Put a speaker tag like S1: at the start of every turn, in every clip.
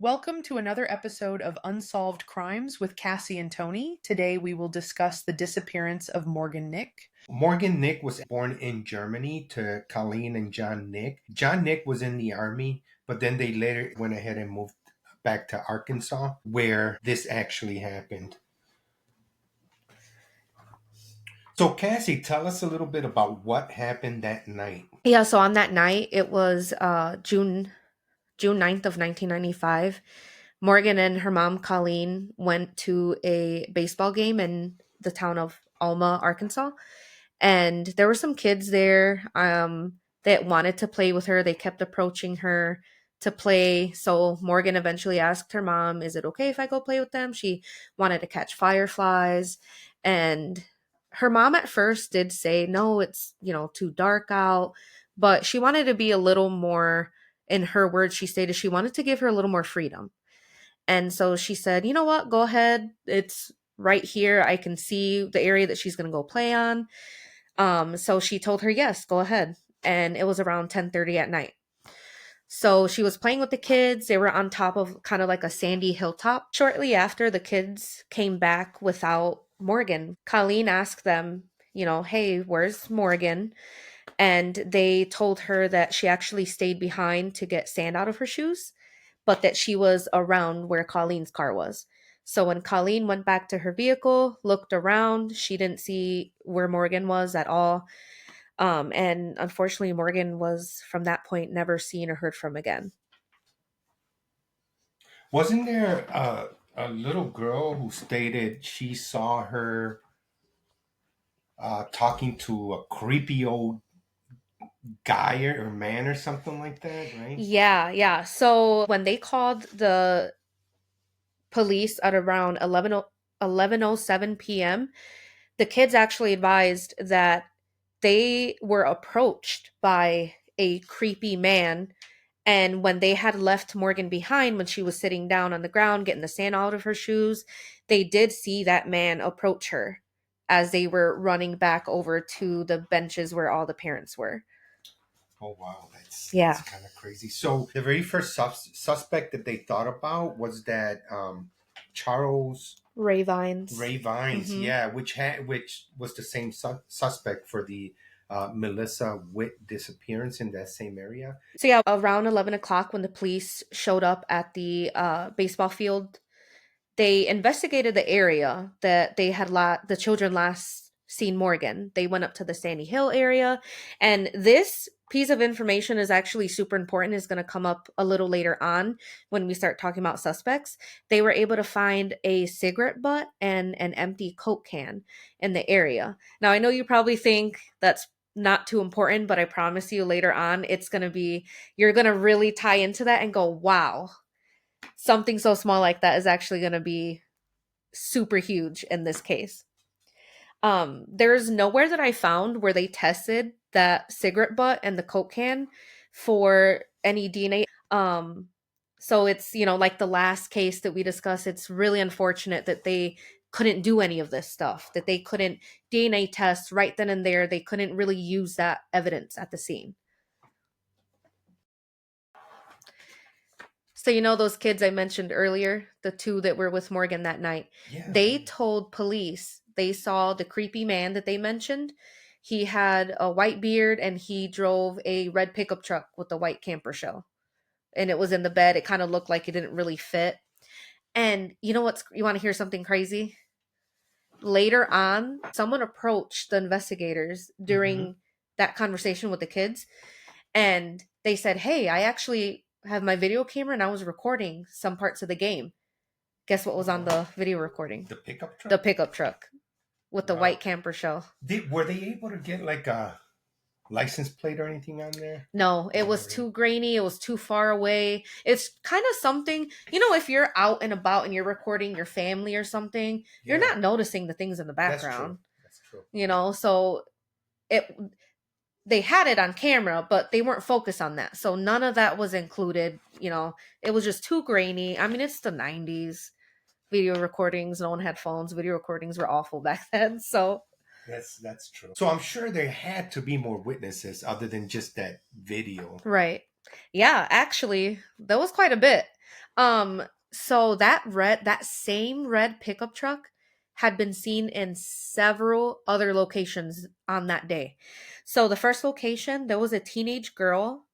S1: Welcome to another episode of Unsolved Crimes with Cassie and Tony. Today we will discuss the disappearance of Morgan Nick.
S2: Morgan Nick was born in Germany to Colleen and John Nick. John Nick was in the army, but then they later went ahead and moved back to Arkansas, where this actually happened. So, Cassie, tell us a little bit about what happened that night.
S3: Yeah, so on that night, it was June 9th of 1995. Morgan and her mom, Colleen, went to a baseball game in the town of Alma, Arkansas. And there were some kids there that wanted to play with her. They kept approaching her to play. So Morgan eventually asked her mom, "Is it okay if I go play with them?" She wanted to catch fireflies. And her mom at first did say, "No, it's, too dark out." But she wanted to be a little more, in her words, she stated she wanted to give her a little more freedom. And so she said, "You know what? Go ahead. It's right here. I can see the area that she's going to go play on." So she told her, "Yes, go ahead." And it was around 10:30 at night. So she was playing with the kids. They were on top of kind of like a sandy hilltop. Shortly after, the kids came back without Morgan. Colleen asked them, "Hey, where's Morgan?" And they told her that she actually stayed behind to get sand out of her shoes, but that she was around where Colleen's car was. So when Colleen went back to her vehicle, looked around, she didn't see where Morgan was at all. And unfortunately, Morgan was from that point never seen or heard from again.
S2: Wasn't there a little girl who stated she saw her talking to a creepy old guy or man or something like that, right?
S3: Yeah, yeah. So when they called the police at around 11:07 p.m., the kids actually advised that they were approached by a creepy man. And when they had left Morgan behind, when she was sitting down on the ground getting the sand out of her shoes, they did see that man approach her as they were running back over to the benches where all the parents were.
S2: Oh wow, that's
S3: Yeah.
S2: kind of crazy. So the very first suspect that they thought about was that Charles
S3: Ray Vines.
S2: Ray Vines,
S3: Hmm.
S2: yeah, which was the same suspect for the Melissa Witt disappearance in that same area.
S3: So yeah, around 11 o'clock when the police showed up at the baseball field, they investigated the area that they had the children last seen Morgan. They went up to the Sandy Hill area, and this piece of information is actually super important. Is going to come up a little later on when we start talking about suspects. They were able to find a cigarette butt and an empty Coke can in the area. Now, I know you probably think that's not too important, but I promise you later on, you're going to really tie into that and go, wow, something so small like that is actually going to be super huge in this case. There's nowhere that I found where they tested that cigarette butt and the Coke can for any DNA. So it's, like the last case that we discussed, it's really unfortunate that they couldn't do any of this stuff, that they couldn't DNA test right then and there. They couldn't really use that evidence at the scene. So, those kids I mentioned earlier, the two that were with Morgan that night,
S2: Yeah.
S3: they told police they saw the creepy man that they mentioned. He had a white beard and he drove a red pickup truck with a white camper shell. And it was in the bed. It kind of looked like it didn't really fit. And you want to hear something crazy? Later on, someone approached the investigators
S2: Hmm.
S3: during that conversation with the kids, and they said, "Hey, I actually have my video camera and I was recording some parts of the game." Guess what was on the video recording?
S2: The pickup
S3: The
S2: truck.
S3: pickup truck with the
S2: Wow.
S3: white camper shell.
S2: Were they able to get like a license plate or anything on there?
S3: No, it was too grainy. It was too far away. It's kind of something, if you're out and about and you're recording your family or something, you're
S2: Yeah,
S3: not noticing the things in the
S2: that's true.
S3: background,
S2: That's true.
S3: so it they had it on camera, but they weren't focused on that. So none of that was included. It was just too grainy. I mean, it's the 90s. Video recordings, no one had phones. Video recordings were awful back then. So,
S2: That's true. So I'm sure there had to be more witnesses other than just that video.
S3: right. Yeah, actually, that was quite a bit. So that same red pickup truck had been seen in several other locations on that day. So the first location, there was a teenage girl.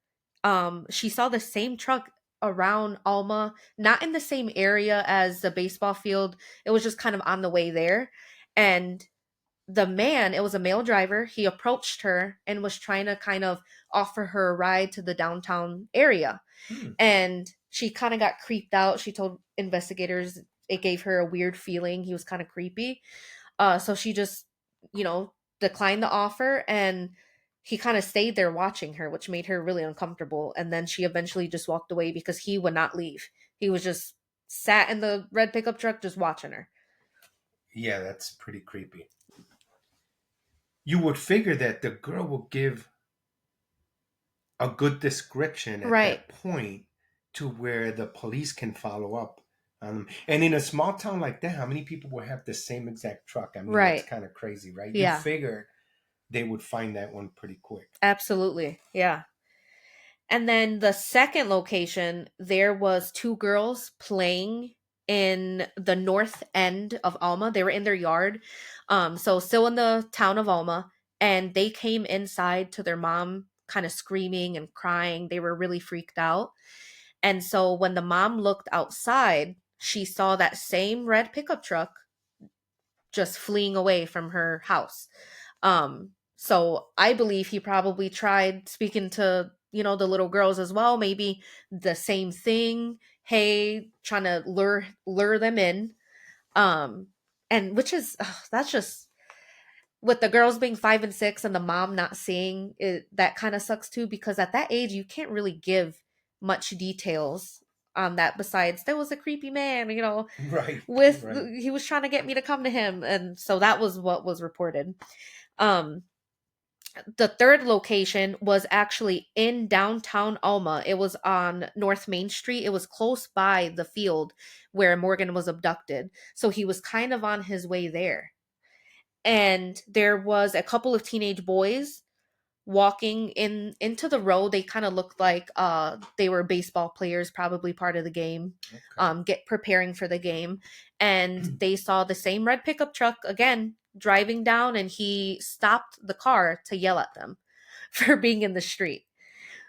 S3: She saw the same truck around Alma, not in the same area as the baseball field. It was just kind of on the way there. And the man, it was a male driver, he approached her and was trying to kind of offer her a ride to the downtown area.
S2: Hmm.
S3: And she kind of got creeped out. She told investigators it gave her a weird feeling. He was kind of creepy. So she just, you know, declined the offer, and he kind of stayed there watching her, which made her really uncomfortable. And then she eventually just walked away because he would not leave. He was just sat in the red pickup truck just watching her.
S2: Yeah, that's pretty creepy. You would figure that the girl will give a good description at
S3: Right.
S2: that point to where the police can follow up on them. And in a small town like that, how many people will have the same exact truck? I mean, that's
S3: Right.
S2: kind of crazy, right? You
S3: Yeah.
S2: figure they would find that one pretty quick.
S3: Absolutely. Yeah. And then the second location, there was two girls playing in the north end of Alma. They were in their yard. So still in the town of Alma, and they came inside to their mom kind of screaming and crying. They were really freaked out. And so when the mom looked outside, she saw that same red pickup truck just fleeing away from her house. So I believe he probably tried speaking to, you know, the little girls as well, maybe the same thing. Hey, trying to lure them in. Um, and which is that's just with the girls being 5 and 6 and the mom not seeing it, that kind of sucks too, because at that age you can't really give much details on that besides there was a creepy man, you know,
S2: Right,
S3: with
S2: right.
S3: he was trying to get me to come to him, and so that was what was reported. um the third location was actually in downtown Alma. It was on North Main Street. It was close by the field where Morgan was abducted, so he was kind of on his way there. And there was a couple of teenage boys walking into the road. They kind of looked like they were baseball players, probably part of the game,
S2: Okay.
S3: get preparing for the game. And they saw the same red pickup truck again driving down, and he stopped the car to yell at them for being in the street.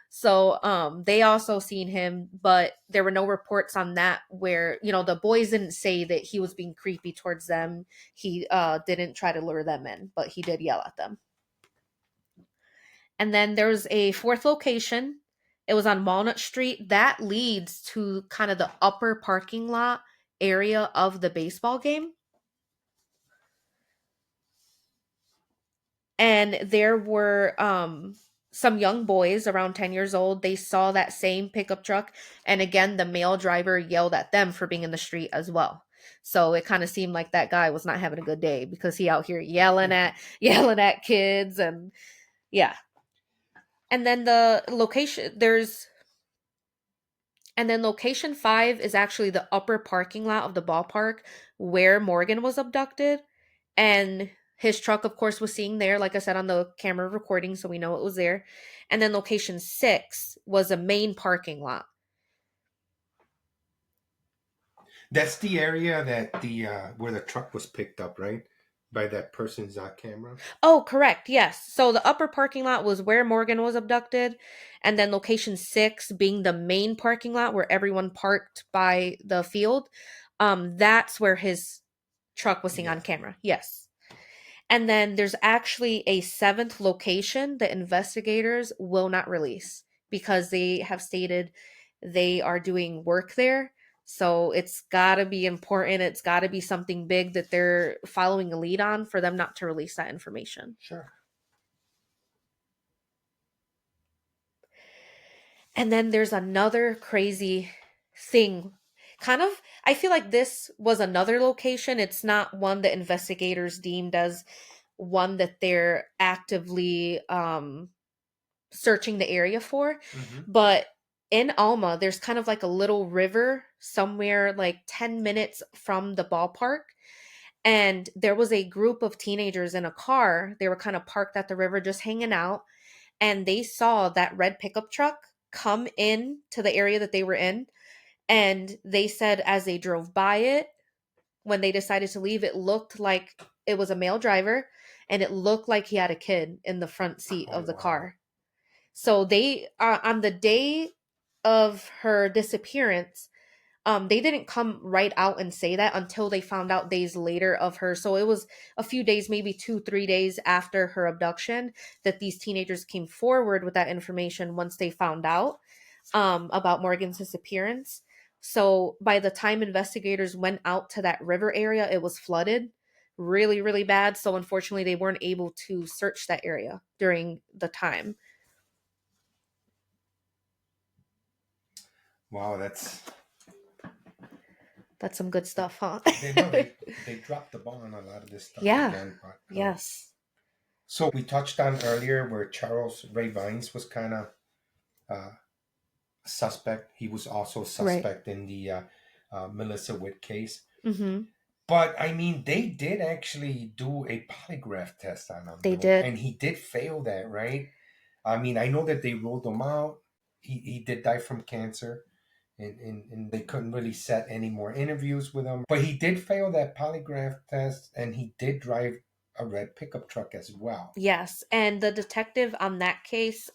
S3: So they also seen him, but there were no reports on that where, you know, the boys didn't say that he was being creepy towards them. He didn't try to lure them in, but he did yell at them. And then there's a fourth location. It was on Walnut Street. That leads to kind of the upper parking lot area of the baseball game. And there were some young boys around 10 years old. They saw that same pickup truck, and again the male driver yelled at them for being in the street as well. So it kind of seemed like that guy was not having a good day because he out here yelling at kids. And yeah. And then the location there's and then location 5 is actually the upper parking lot of the ballpark where Morgan was abducted. And his truck, of course, was seen there, like I said, on the camera recording, so we know it was there. And then location 6 was a main parking lot.
S2: That's the area that the where the truck was picked up, right? By that person's camera.
S3: Oh, correct. Yes. So the upper parking lot was where Morgan was abducted. And then location 6 being the main parking lot where everyone parked by the field. That's where his truck was seen
S2: Yeah.
S3: on camera. Yes. And then there's actually a seventh location that investigators will not release because they have stated they are doing work there. So it's got to be important. It's got to be something big that they're following a lead on for them not to release that information.
S2: Sure.
S3: And then there's another crazy thing. Kind of, I feel like this was another location. It's not one that investigators deemed as one that they're actively searching the area for.
S2: Mm-hmm.
S3: But in Alma, there's kind of like a little river somewhere like 10 minutes from the ballpark. And there was a group of teenagers in a car. They were kind of parked at the river just hanging out. And they saw that red pickup truck come in to the area that they were in. And they said as they drove by it, when they decided to leave, it looked like it was a male driver and it looked like he had a kid in the front seat
S2: Oh
S3: of the
S2: wow.
S3: car. So they on the day of her disappearance, they didn't come right out and say that until they found out days later of her. So it was a few days, maybe 2, 3 days after her abduction, that these teenagers came forward with that information once they found out about Morgan's disappearance. So by the time investigators went out to that river area, it was flooded really, really bad. So unfortunately, they weren't able to search that area during the time.
S2: Wow, that's
S3: That's some good stuff, huh?
S2: they know they dropped the ball on a lot of this stuff
S3: Yeah.
S2: again, but
S3: Yes.
S2: so we touched on earlier where Charles Ray Vines was kind of uh, suspect. He was also
S3: Right.
S2: suspect in the Melissa Witt case.
S3: Mm-hmm.
S2: But I mean, they did actually do a polygraph test on him,
S3: They
S2: though,
S3: did.
S2: and he did fail that, right? I mean, I know that they ruled him out. He did die from cancer, and they couldn't really set any more interviews with him. But he did fail that polygraph test, and he did drive a red pickup truck as well.
S3: Yes, and the detective on that case,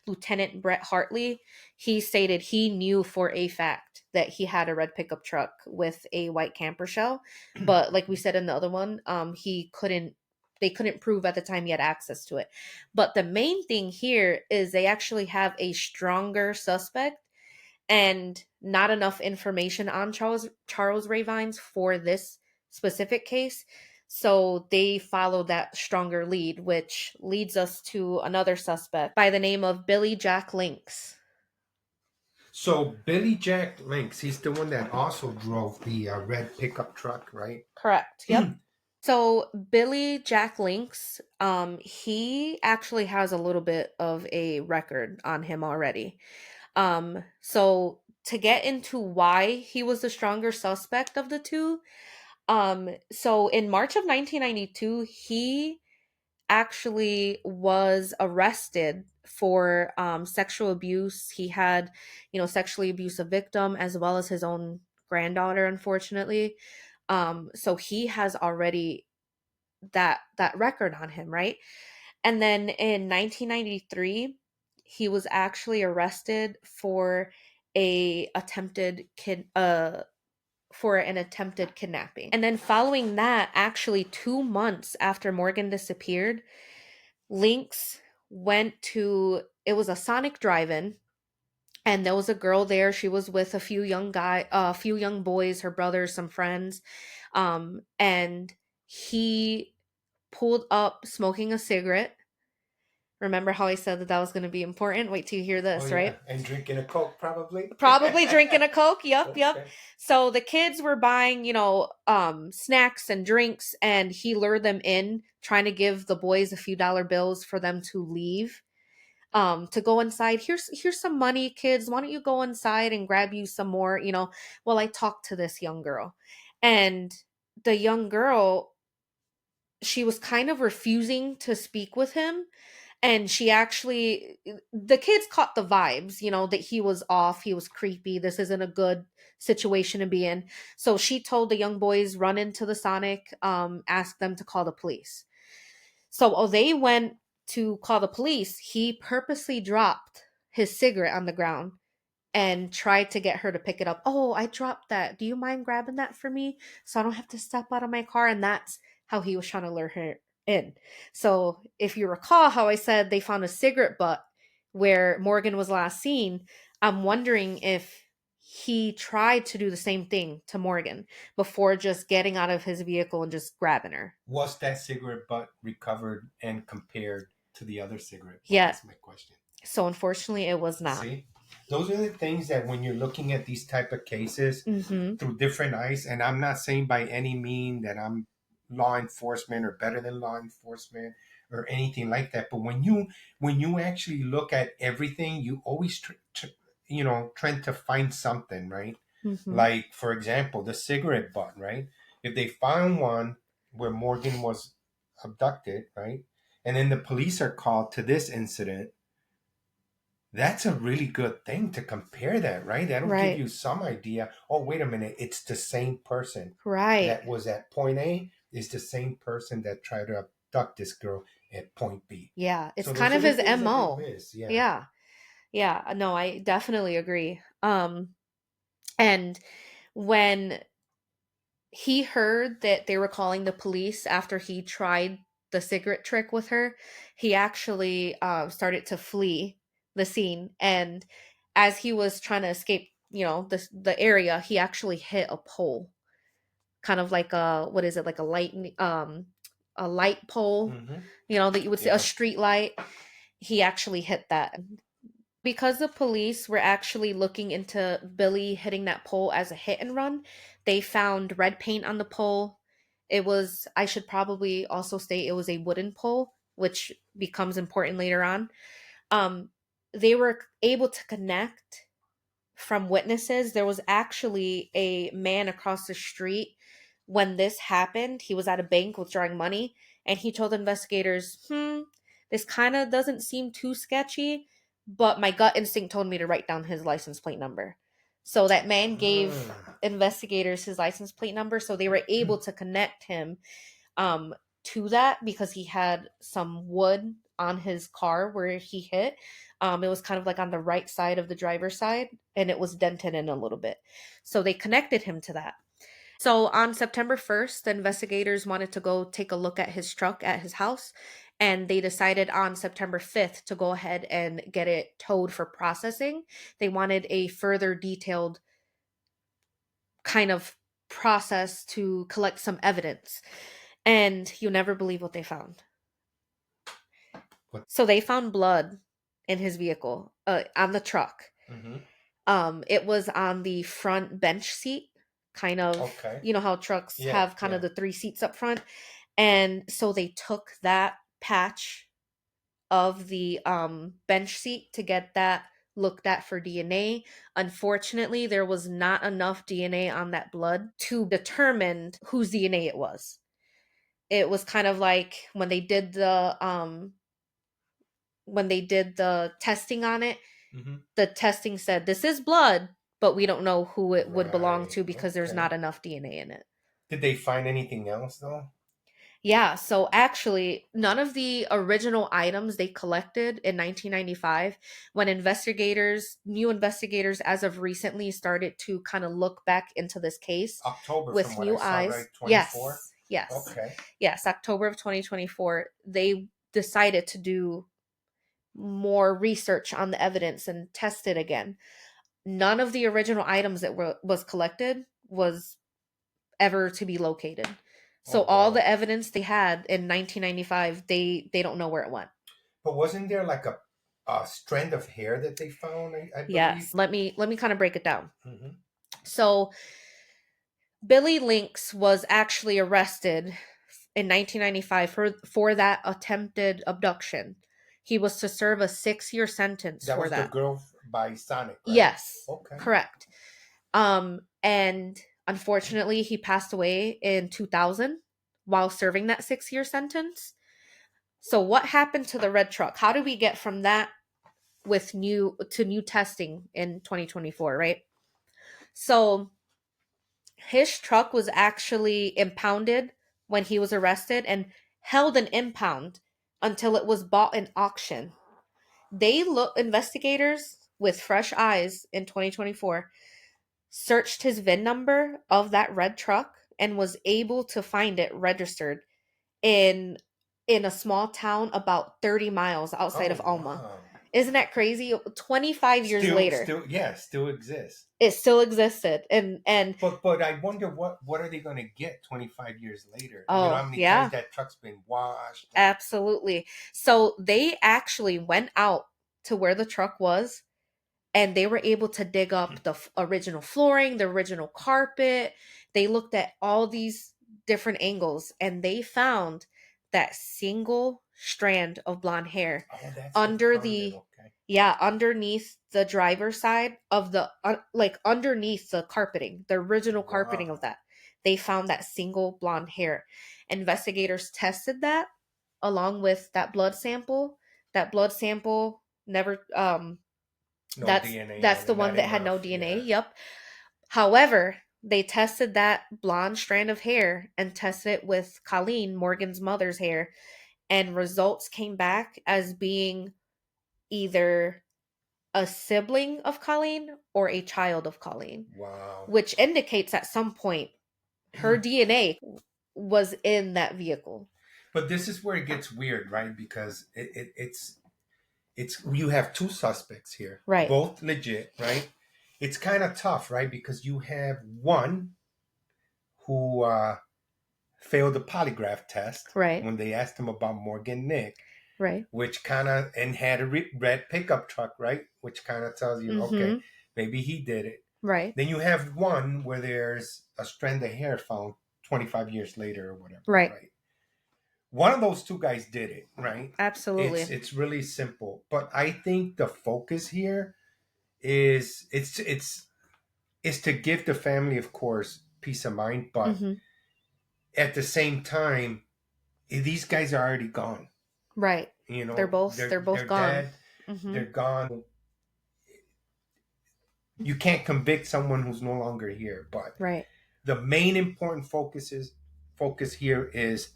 S3: Lieutenant Brett Hartley, he stated he knew for a fact that he had a red pickup truck with a white camper shell, but like we said in the other one, he couldn't. They couldn't prove at the time he had access to it. But the main thing here is they actually have a stronger suspect and not enough information on Charles Ray Vines for this specific case. So they followed that stronger lead, which leads us to another suspect by the name of Billy Jack Links.
S2: So Billy Jack Links, he's the one that also drove the red pickup truck, right?
S3: Correct. Yep. So Billy Jack Links, he actually has a little bit of a record on him already. So to get into why he was the stronger suspect of the two, so in March of 1992, he actually was arrested for sexual abuse. He had, sexually abused a victim as well as his own granddaughter, unfortunately. So he has already that record on him, right? And then in 1993, he was actually arrested a attempted kid for an attempted kidnapping. And then following that, actually 2 months after Morgan disappeared, Lynx went to it was a Sonic drive-in, and there was a girl there. She was with a few young boys, her brothers, some friends. And he pulled up smoking a cigarette. Remember how I said that was going to be important? Wait till you hear
S2: Oh
S3: this,
S2: yeah,
S3: right?
S2: and drinking a Coke probably.
S3: Probably drinking a Coke. Yep, yep.
S2: Okay.
S3: So the kids were buying, snacks and drinks, and he lured them in, trying to give the boys a few dollar bills for them to leave. To go inside. Here's some money, kids. Why don't you go inside and grab you some more, while I talk to this young girl. And the young girl, she was kind of refusing to speak with him, and she actually the kids caught the vibes, that he was off, he was creepy, this isn't a good situation to be in. So she told the young boys, run into the Sonic, ask them to call the police. So they went to call the police. He purposely dropped his cigarette on the ground and tried to get her to pick it up. Oh, I dropped that. Do you mind grabbing that for me so I don't have to step out of my car? And that's how he was trying to lure her in. So if you recall how I said they found a cigarette butt where Morgan was last seen, I'm wondering if he tried to do the same thing to Morgan before just getting out of his vehicle and just grabbing her.
S2: Was that cigarette butt recovered and compared to the other cigarette butt?
S3: Yeah.
S2: Is my question.
S3: So unfortunately, it was not.
S2: See, those are the things that when you're looking at these type of cases
S3: Mm-hmm.
S2: through different eyes, and I'm not saying by any mean that I'm law enforcement or better than law enforcement or anything like that, but when you actually look at everything, you always trying to find something, right?
S3: Mm-hmm.
S2: Like for example, the cigarette butt, right? If they found one where Morgan was abducted, right, and then the police are called to this incident, That's a really good thing to compare that, right? That'll give
S3: Right.
S2: you some idea. Oh, wait a minute, it's the same person
S3: Right.
S2: that was at point A is the same person that tried to abduct this girl at point B.
S3: Yeah, it's
S2: So
S3: kind
S2: those are
S3: of
S2: the
S3: his
S2: things that they
S3: MO.
S2: miss. Yeah.
S3: Yeah. Yeah, no, I definitely agree. And when he heard that they were calling the police after he tried the cigarette trick with her, he actually started to flee the scene. And as he was trying to escape, the area, he actually hit a pole, kind of like a, what is it, like a light pole,
S2: Mm-hmm.
S3: that you would see, a
S2: Yeah.
S3: street light. He actually hit that. Because the police were actually looking into Billy hitting that pole as a hit and run, they found red paint on the pole. It was, I should probably also state, it was a wooden pole, which becomes important later on. Um, they were able to connect from witnesses. There was actually a man across the street when this happened. He was at a bank withdrawing money, and he told investigators, this kind of doesn't seem too sketchy, but my gut instinct told me to write down his license plate number. So that man gave
S2: Ah.
S3: investigators his license plate number, so they were able to connect him um, to that because he had some wood on his car where he hit. It was kind of like on the right side of the driver's side, and it was dented in a little bit. So they connected him to that. So on September 1st, the investigators wanted to go take a look at his truck at his house, and they decided on September 5th to go ahead and get it towed for processing. They wanted a further detailed kind of process to collect some evidence. And you'll never believe what they found.
S2: What?
S3: So they found blood in his vehicle, on the truck.
S2: Mm-hmm.
S3: It was on the front bench seat, kind of,
S2: Okay.
S3: how trucks
S2: Yeah.
S3: have kind of
S2: Yeah.
S3: the three seats up front. And so they took that patch of the bench seat to get that looked at for DNA. Unfortunately, there was not enough DNA on that blood to determine whose DNA it was. It was kind of like when they did the testing on it,
S2: Mm-hmm.
S3: the testing said this is blood, but we don't know who it would belong
S2: Right.
S3: to because there's
S2: Okay.
S3: not enough DNA in it.
S2: Did they find anything else though?
S3: Yeah, so actually, none of the original items they collected in 1995, when new investigators as of recently started to kind of look back into this case
S2: October, from
S3: with
S2: what I
S3: new
S2: saw,
S3: eyes.
S2: right? 24.
S3: Yes, yes,
S2: Okay.
S3: yes, October of 2024, they decided to do more research on the evidence and test it again. None of the original items that was collected was ever to be located. So
S2: Oh
S3: all
S2: wow.
S3: the evidence they had in 1995, they don't know where it went.
S2: But wasn't there like a strand of hair that they found? I believe.
S3: Yes, let me kind of break it down.
S2: Mm-hmm.
S3: So Billy Lynx was actually arrested in 1995 for that attempted abduction. He was to serve a 6-year sentence
S2: That
S3: for
S2: was the
S3: that.
S2: girl by Sonic, right?
S3: Yes,
S2: Okay.
S3: correct. And unfortunately, he passed away in 2000 while serving that 6-year sentence. So what happened to the red truck? How do we get from that with new testing in 2024, right? So his truck was actually impounded when he was arrested and held an impound until it was bought in auction. Investigators with fresh eyes in 2024 searched his VIN number of that red truck and was able to find it registered in a small town about 30 miles outside
S2: Oh
S3: of Alma.
S2: wow.
S3: Isn't that crazy? 25 years later,
S2: Still exists.
S3: it still existed. And
S2: But I wonder what are they going to get 25 years later? You know
S3: oh,
S2: how many times
S3: yeah,
S2: that truck's been washed?
S3: absolutely. So they actually went out to where the truck was, and they were able to dig up the original flooring, the original carpet. They looked at all these different angles, and they found that single strand of blonde hair
S2: Oh, that's where they
S3: under
S2: found it.
S3: the
S2: Okay.
S3: yeah, underneath the driver's side of the like underneath the carpeting, the original carpeting of
S2: Wow.
S3: that. They found that single blonde hair. Investigators tested that along with that blood sample. That blood sample never
S2: No DNA
S3: That's
S2: on
S3: the
S2: it,
S3: one
S2: not
S3: that had no
S2: enough.
S3: DNA.
S2: Yeah.
S3: Yep. However, they tested that blonde strand of hair and tested it with Colleen, Morgan's mother's hair, and results came back as being either a sibling of Colleen or a child of Colleen,
S2: Wow.
S3: which indicates at some point her DNA was in that vehicle.
S2: But this is where it gets weird, right? Because it's you have two suspects here,
S3: Right.
S2: both legit, right? It's kind of tough, right? Because you have one who failed the polygraph test
S3: Right.
S2: when they asked him about Morgan Nick,
S3: Right.
S2: which kind of and had a red pickup truck, right? Which kind of tells you, okay, maybe he did it.
S3: Right.
S2: Then you have one where there's a strand of hair found 25 years later or whatever,
S3: Right.
S2: One of those two guys did it, right?
S3: Absolutely.
S2: It's really simple, but I think the focus here is it's to give the family, of course, peace of mind, but at the same time, these guys are already gone.
S3: Right.
S2: You know,
S3: they're both gone.
S2: Dead. They're gone. You can't convict someone who's no longer here, but
S3: Right.
S2: the main important focus here is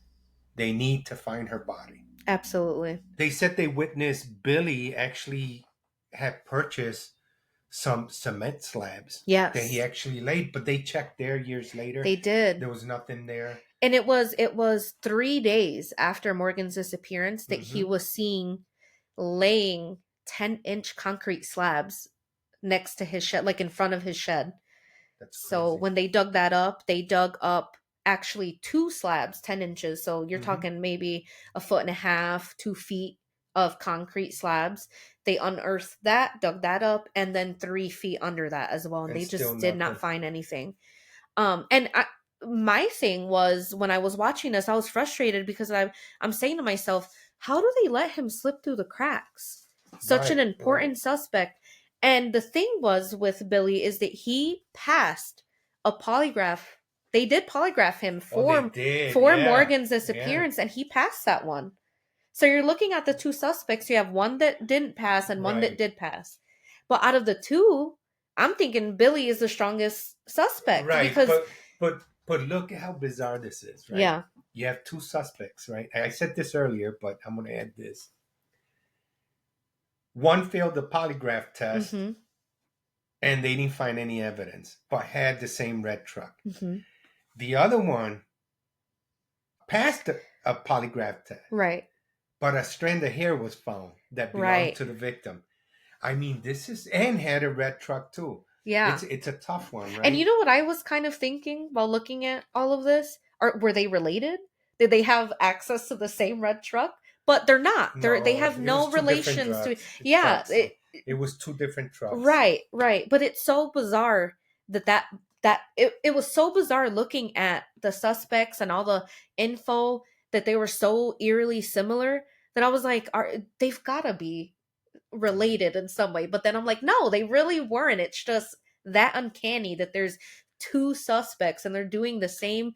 S2: they need to find her body.
S3: Absolutely.
S2: They said they witnessed Billy actually had purchased some cement slabs
S3: Yes.
S2: that he actually laid, but they checked there years later.
S3: They did.
S2: There was nothing there.
S3: And it was 3 days after Morgan's disappearance that he was seen laying 10-inch concrete slabs next to his shed, like in front of his shed.
S2: That's
S3: so
S2: crazy.
S3: When they dug that up, they dug up actually 2 slabs, 10 inches. So you're talking maybe 1.5 feet, 2 feet of concrete slabs. They unearthed that, dug that up, and then 3 feet under that as well. And they just did not find anything. My thing was, when I was watching this, I was frustrated because I'm saying to myself, how do they let him slip through the cracks? Such an important suspect. And the thing was with Billy is that he passed a polygraph. They did polygraph him for Morgan's disappearance, and he passed that one. So you're looking at the 2 suspects. You have one that didn't pass and one that did pass. But out of the 2, I'm thinking Billy is the strongest suspect.
S2: Right.
S3: Because
S2: but look at how bizarre this is, right?
S3: Yeah.
S2: You have 2 suspects, right? I said this earlier, but I'm going to add this. One failed the polygraph test, and they didn't find any evidence, but had the same red truck. The other one passed a polygraph test.
S3: Right.
S2: But a strand of hair was found that belonged to the victim. I mean, and had a red truck too.
S3: Yeah.
S2: It's a tough one, right?
S3: And you know what I was kind of thinking while looking at all of this? Were they related? Did they have access to the same red truck? But they're not. They have no relations to. Yeah.
S2: It was 2 different trucks.
S3: Right. But it's so bizarre that it was so bizarre looking at the suspects and all the info that they were so eerily similar that I was like, they've got to be related in some way. But then I'm like, no, they really weren't. It's just that uncanny that there's 2 suspects and they're doing the same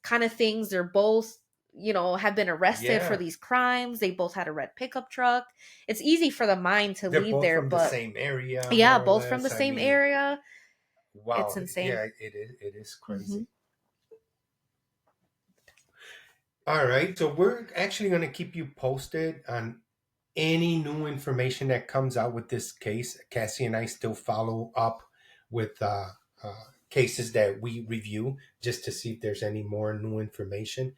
S3: kind of things. They're both, have been arrested for these crimes. They both had a red pickup truck. It's easy for the mind to lead
S2: both
S3: there,
S2: from
S3: but
S2: the same area.
S3: Yeah, both from the same area.
S2: Wow,
S3: it's insane.
S2: Yeah, it is crazy. All right, so we're actually going to keep you posted on any new information that comes out with this case. Cassie and I still follow up with cases that we review just to see if there's any more new information.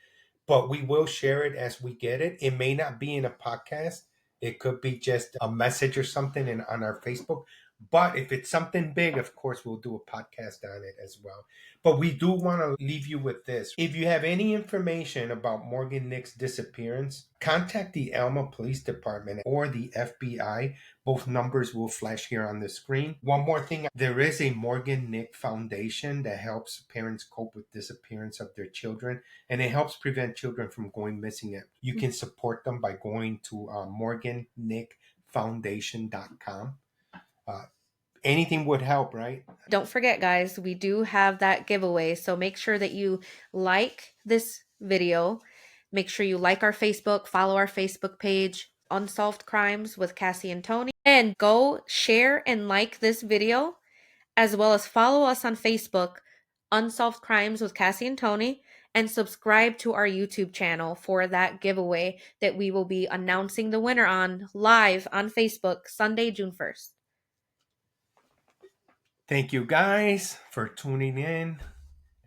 S2: But we will share it as we get it. It may not be in a podcast. It could be just a message or something on our Facebook. But if it's something big, of course, we'll do a podcast on it as well. But we do want to leave you with this. If you have any information about Morgan Nick's disappearance, contact the Alma Police Department or the FBI. Both numbers will flash here on the screen. One more thing, there is a Morgan Nick Foundation that helps parents cope with disappearance of their children, and it helps prevent children from going missing. You can support them by going to morgannickfoundation.com. Anything would help, right?
S3: Don't forget, guys, we do have that giveaway. So make sure that you like this video. Make sure you like our Facebook, follow our Facebook page, Unsolved Crimes with Cassie and Tony. And And go share and like this video, as well as follow us on Facebook, Unsolved Crimes with Cassie and Tony, and subscribe to our YouTube channel for that giveaway that we will be announcing the winner on live on Facebook Sunday, June 1st.
S2: Thank you guys for tuning in.